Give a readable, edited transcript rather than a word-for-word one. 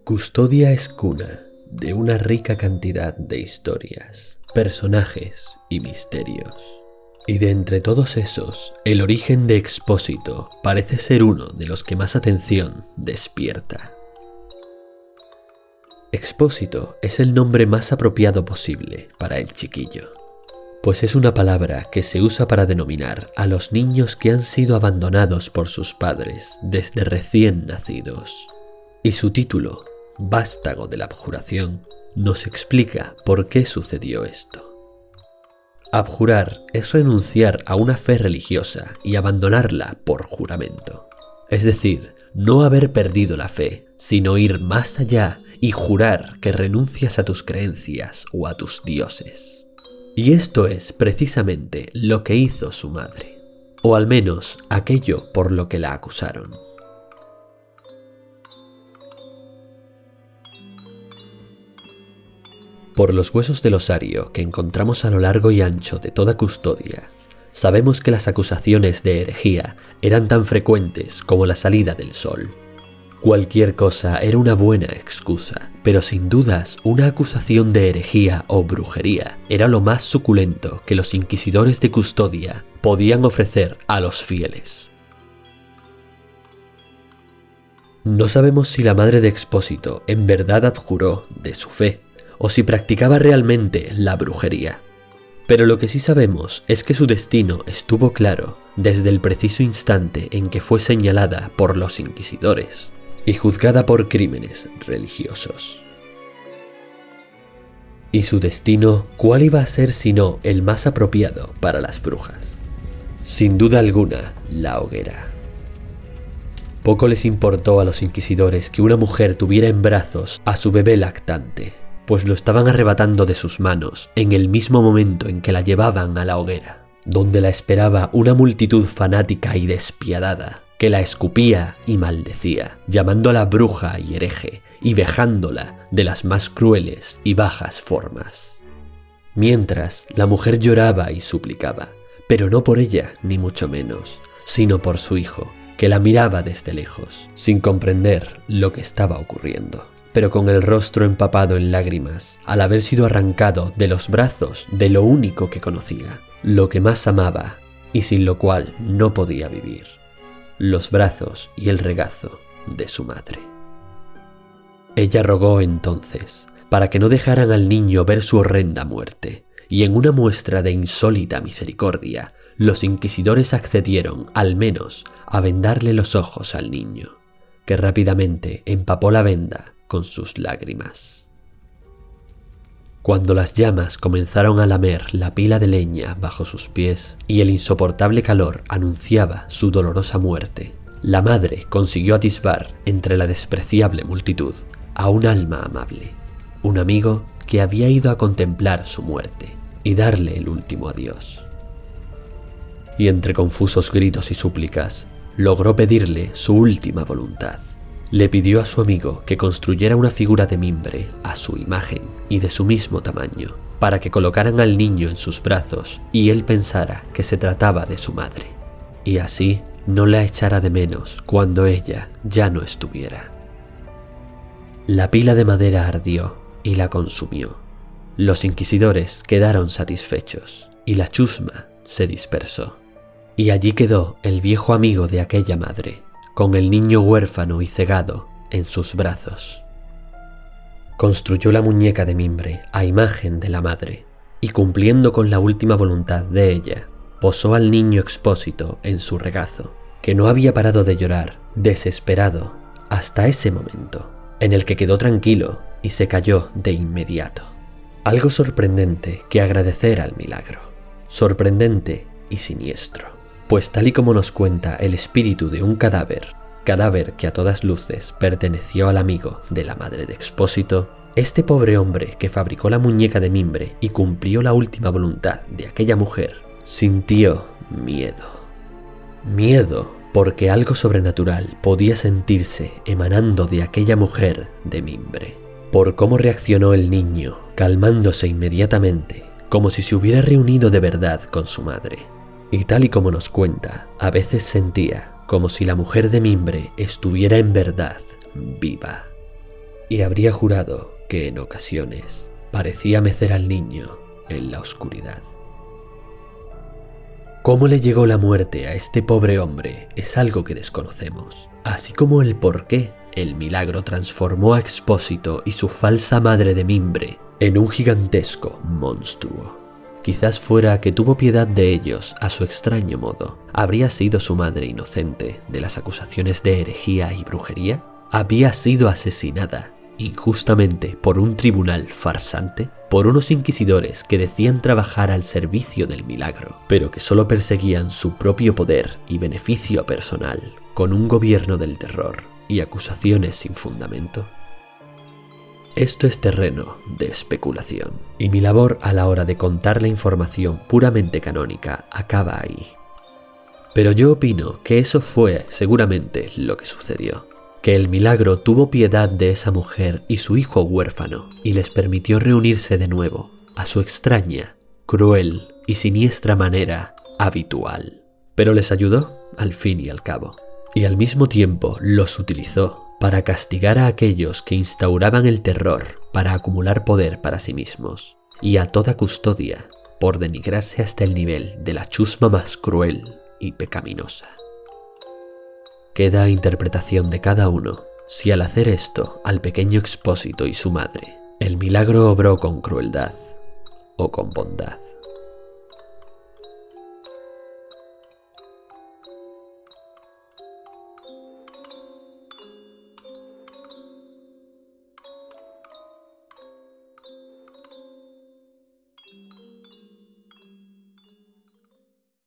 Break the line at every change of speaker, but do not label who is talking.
Custodia es cuna de una rica cantidad de historias, personajes y misterios. Y de entre todos esos, el origen de Expósito parece ser uno de los que más atención despierta. Expósito es el nombre más apropiado posible para el chiquillo, pues es una palabra que se usa para denominar a los niños que han sido abandonados por sus padres desde recién nacidos. Y su título, Vástago de la Abjuración, nos explica por qué sucedió esto. Abjurar es renunciar a una fe religiosa y abandonarla por juramento. Es decir, no haber perdido la fe, sino ir más allá y jurar que renuncias a tus creencias o a tus dioses. Y esto es precisamente lo que hizo su madre, o al menos aquello por lo que la acusaron. Por los huesos del osario que encontramos a lo largo y ancho de toda Custodia, sabemos que las acusaciones de herejía eran tan frecuentes como la salida del sol. Cualquier cosa era una buena excusa, pero sin dudas una acusación de herejía o brujería era lo más suculento que los inquisidores de Custodia podían ofrecer a los fieles. No sabemos si la madre de Expósito en verdad abjuró de su fe, o si practicaba realmente la brujería. Pero lo que sí sabemos es que su destino estuvo claro desde el preciso instante en que fue señalada por los inquisidores y juzgada por crímenes religiosos. ¿Y su destino cuál iba a ser sino el más apropiado para las brujas? Sin duda alguna, la hoguera. Poco les importó a los inquisidores que una mujer tuviera en brazos a su bebé lactante, pues lo estaban arrebatando de sus manos en el mismo momento en que la llevaban a la hoguera, donde la esperaba una multitud fanática y despiadada, que la escupía y maldecía, llamándola bruja y hereje, y vejándola de las más crueles y bajas formas. Mientras, la mujer lloraba y suplicaba, pero no por ella, ni mucho menos, sino por su hijo, que la miraba desde lejos, sin comprender lo que estaba ocurriendo, pero con el rostro empapado en lágrimas, al haber sido arrancado de los brazos de lo único que conocía, lo que más amaba y sin lo cual no podía vivir, los brazos y el regazo de su madre. Ella rogó entonces para que no dejaran al niño ver su horrenda muerte, y en una muestra de insólita misericordia, los inquisidores accedieron al menos a vendarle los ojos al niño, que rápidamente empapó la venda con sus lágrimas. Cuando las llamas comenzaron a lamer la pila de leña bajo sus pies y el insoportable calor anunciaba su dolorosa muerte, la madre consiguió atisbar entre la despreciable multitud a un alma amable, un amigo que había ido a contemplar su muerte y darle el último adiós. Y entre confusos gritos y súplicas, logró pedirle su última voluntad. Le pidió a su amigo que construyera una figura de mimbre a su imagen y de su mismo tamaño, para que colocaran al niño en sus brazos y él pensara que se trataba de su madre, y así no la echara de menos cuando ella ya no estuviera. La pila de madera ardió y la consumió. Los inquisidores quedaron satisfechos y la chusma se dispersó. Y allí quedó el viejo amigo de aquella madre, con el niño huérfano y cegado en sus brazos. Construyó la muñeca de mimbre a imagen de la madre, y cumpliendo con la última voluntad de ella, posó al niño Expósito en su regazo, que no había parado de llorar, desesperado, hasta ese momento, en el que quedó tranquilo y se cayó de inmediato. Algo sorprendente que agradecer al milagro, sorprendente y siniestro. Pues tal y como nos cuenta el espíritu de un cadáver que a todas luces perteneció al amigo de la madre de Expósito, este pobre hombre que fabricó la muñeca de mimbre y cumplió la última voluntad de aquella mujer, sintió miedo. Miedo porque algo sobrenatural podía sentirse emanando de aquella mujer de mimbre. Por cómo reaccionó el niño, calmándose inmediatamente, como si se hubiera reunido de verdad con su madre. Y tal y como nos cuenta, a veces sentía como si la mujer de mimbre estuviera en verdad viva. y habría jurado que en ocasiones parecía mecer al niño en la oscuridad. Cómo le llegó la muerte a este pobre hombre es algo que desconocemos, así como el por qué el milagro transformó a Expósito y su falsa madre de mimbre en un gigantesco monstruo. Quizás fuera que tuvo piedad de ellos a su extraño modo. ¿Habría sido su madre inocente de las acusaciones de herejía y brujería? ¿Había sido asesinada injustamente por un tribunal farsante? ¿Por unos inquisidores que decían trabajar al servicio del milagro, pero que solo perseguían su propio poder y beneficio personal con un gobierno del terror y acusaciones sin fundamento? Esto es terreno de especulación, y mi labor a la hora de contar la información puramente canónica acaba ahí. Pero yo opino que eso fue seguramente lo que sucedió, que el milagro tuvo piedad de esa mujer y su hijo huérfano y les permitió reunirse de nuevo a su extraña, cruel y siniestra manera habitual. Pero les ayudó al fin y al cabo, y al mismo tiempo los utilizó para castigar a aquellos que instauraban el terror para acumular poder para sí mismos, y a toda custodia por denigrarse hasta el nivel de la chusma más cruel y pecaminosa. Queda a interpretación de cada uno si al hacer esto al pequeño Expósito y su madre, el milagro obró con crueldad o con bondad.